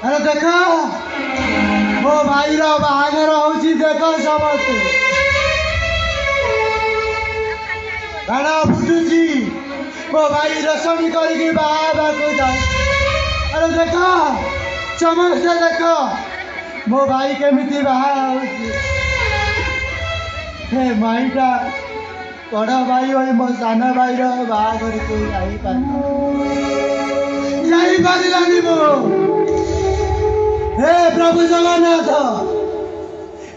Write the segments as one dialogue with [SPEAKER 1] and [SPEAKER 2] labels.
[SPEAKER 1] अरे देख मो भाई बाहागर होची देख समस्ते गाना फुटुची मो भाई रसमी करके बाबा को जाए। अरे देख समस्ते देख मो भाई केमिति बाहा होची हे माईटा बड़ भाई हो मो सान भाई बाहागर को जाई पारानी मो हे प्रभु जगन्नाथ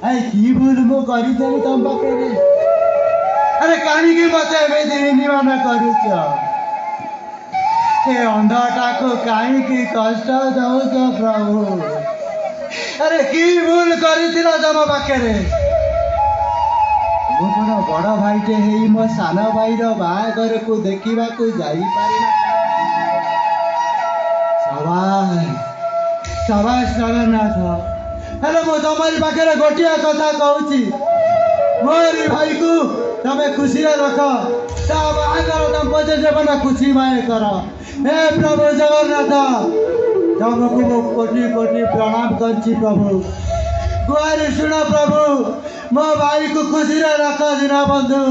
[SPEAKER 1] आई की भूल मु करी तुम पाखे अरे कहीं मत निमान करुच हे अंधटा को कहीं कष्ट दौच प्रभु अरे की भूल कर तुम पाखे मुझे बड़ भाईटे है मो सान भाई बाहागर को देखा शाबाश जगन्नाथ हेलो मो तुम्हारी पाखे गोटे कथा कहूँ मोरी भाई को तमें खुशी रख बाहागर दंपत्ति जीवन खुशी माए कर हे प्रभु जगन्नाथ तुमको मो कोटि कोटि प्रणाम करछि प्रभु गुहारी सुन प्रभु मो भाई को खुशी रख दीना बंधु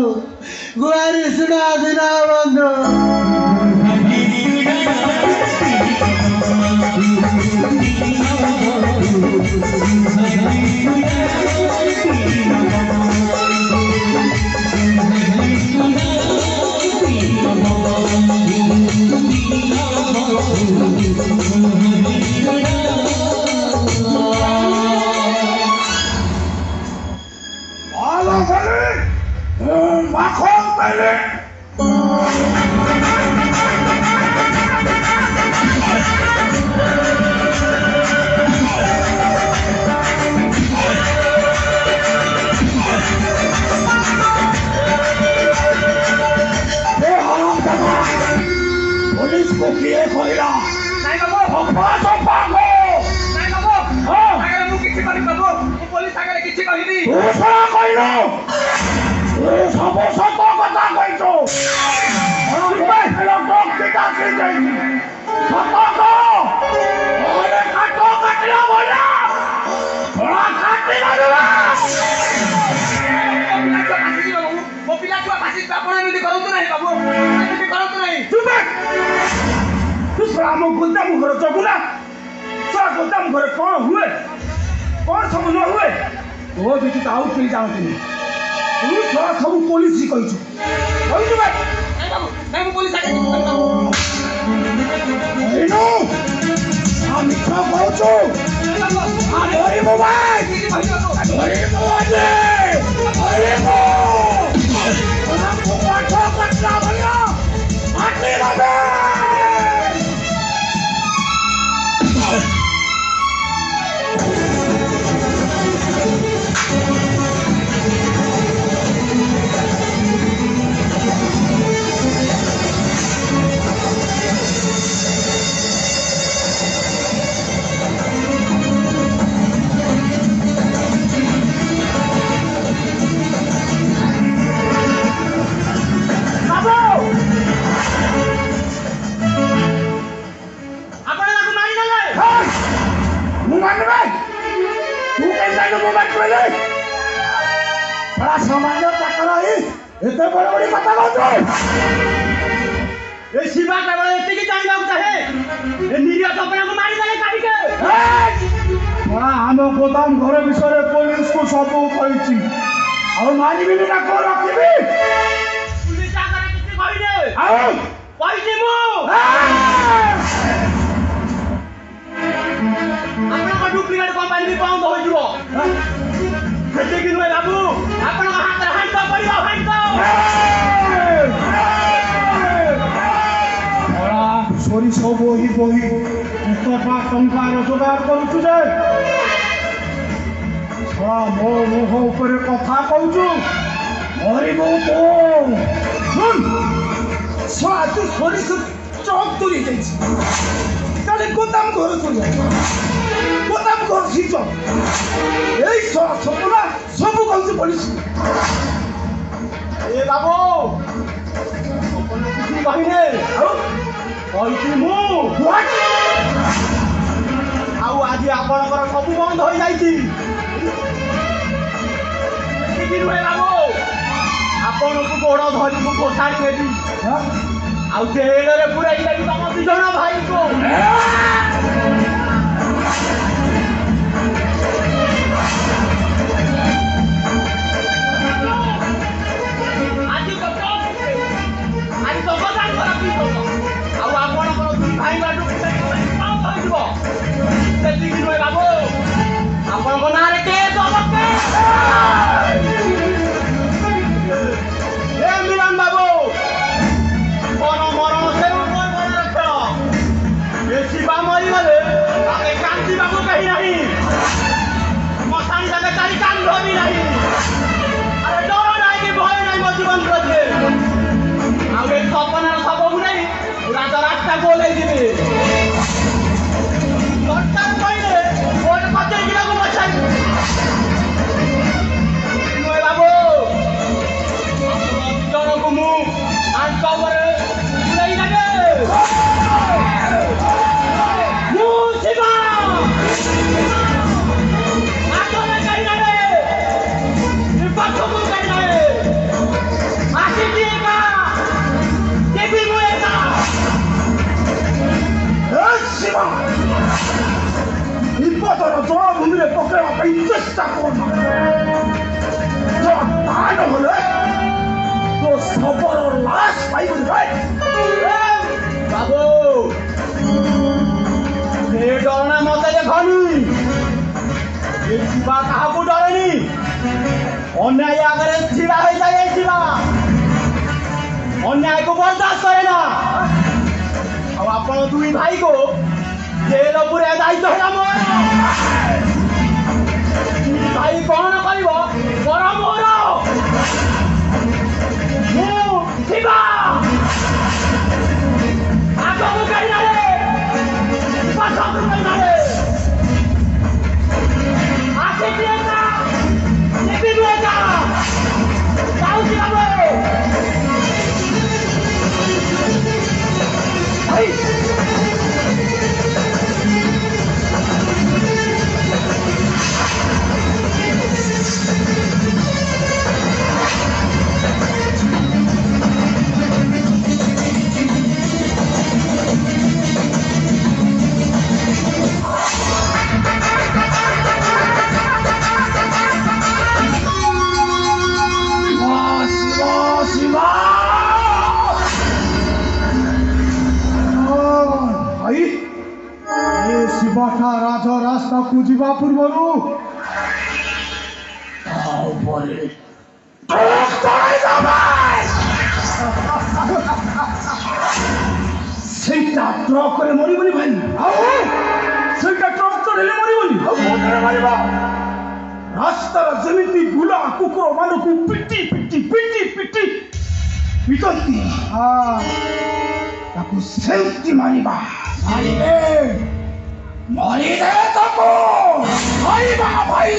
[SPEAKER 1] गुहारी सुन दीना बंधु गोदाम घर जगुला गोदाम घर कौन हुए कौन सब न हुए तो व्यतीत आउ कहीं जानते तू सब पुलिस ही कही बड़ा सामान्य चक्कर एते बड़ बड़ी कथा कहतो ए शिवा केवल एते की जानिबा चाहे ए निरिया अपना को मारी देले काटी के बड़ा हम गोदाम घर विषय पुलिस को सब कहिछि और मारी भी ना को रखबी पुलिस आकर किसी कहि दे आओ कहि मु अपना को डुप्लीकेट कंपनी भी बंद हो जिवो केते कि नुए बाबू अपन हाथ हाइट पड़ियो हाइट बड़ा सोरी सब बोही बोही एतटा टंका रोजगार करूछु जे बड़ा मो मुह ऊपर कथा कहूछु मरी मो तो सुन सातु सोरी चौक तुरी जाइछि काले गोदाम घर तुरी गोदाम घर खींच এই সপনা সব কইছে পুলিশ এ বাবু সপনা কিছু বাহিনী আও
[SPEAKER 2] କହିଛି ମୁଁ ଆଉ ଆଜି ଆପଣଙ୍କର ସବୁ ବନ୍ଦ ହୋଇଯାଇଛି ନୁହେଁ ବାବୁ ଆପଣଙ୍କୁ ଗୋଡ଼ ଧରି ମୁଁ ପୋଷାଣି ନେବି ଆଉ ଜେଲରେ ପୁରାଇ ଦେବି ତମ 2 ଜଣ ଭାଇଙ୍କୁ ଆଉ ଆପଣଙ୍କର 2 ଭାଇ ବାଟୁ ହେଇଯିବ ସେତିକି ନୁହେଁ ବାବୁ ଆପଣଙ୍କ ନାଁରେ କେସ୍ ହବ ମିଳନ ବାବୁ କଣ ମରଣ ସେ ମରଣ ଖେଳ ଏ ଶିବା ମରିଗଲେ ତାকে କାନ୍ଦିବାକୁ କେହି ନାହିଁ ମଶାଣି ତାକେ ଚାରି କାନ୍ଦ ବି ନାହିଁ ଆରେ ଡର ନାହିଁ କି ଭୟ ନାହିଁ ମୋ ଜୀବନ ପ୍ରତି ଆଉ ଏ ସପନାର ଶବକୁ ନେଇ ରାସ୍ତାକୁ ଓହ୍ଲେଇ ଯିବି ଦରକାର କହିଲେ ଗୋଟେ ପଚାରି ଯିବାକୁ ବସାଇ ବାବୁ ଜଣକୁ ମୁଁ ଆଙ୍କ ଉପରେ ବୁଲେଇ ନେବେ ମୁଁ ଶିବା ଆଗରେ କାହିଁ ନେବେ ପଛକୁ କାହିଁ ନେବେ ଆସିଛି ଏକା ଦେବି ମୁଁ ଏକା ଶିବା ବିପଦର ଜଳଭୂମିରେ ପକେଇବା ପାଇଁ ଚେଷ୍ଟା କରୁନ ତା ନହେଲେ তো সবর লাশ পাইব ভাই বাবু এ ডরনা মতে দেখনি এ শিবা কাহাকু ডরেনি অন্যায় আগে ছিড়া হয়ে যায় এই শিবা অন্যায়কে বরদাস্ত করে না আর আপন 2 ভাইকে জেল উপরে দায়িত্ব হলা মোর ভাই কোন করিব বড় মোর শিবা আগକୁ କାହିଁ ନାରେ ପଛକୁ କାହିଁ ନାରେ ଆସିଛି ଏକା ଯିବି ମୁଁ ଏକା ଯାଉଛି ବାବୁ
[SPEAKER 1] ଶିବାଟା ରାଜ ରାସ୍ତାକୁ ଯିବା ପୂର୍ବରୁ
[SPEAKER 2] ସେଇଟା ଟ୍ରକରେ ମରିବନି ଭାଇ ଆଉ ସେଇଟା ଟ୍ରକ୍ ଚଢ଼ିଲେ ମରିବନି ଆଉ କୋଉଠାରେ ମାରିବା ରାସ୍ତାର ଯେମିତି ବୁଲା କୁକୁର ମାନଙ୍କୁ ପିଟି ପିଟି ପିଟି ପିଟି ପିଟନ୍ତି ତାକୁ ସେମିତି ମାରିବା ମାରିବେ ମରିଦେ ତାକୁ ମାରିବା ଭାଇ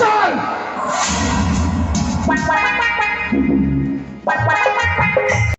[SPEAKER 2] ଚାଲ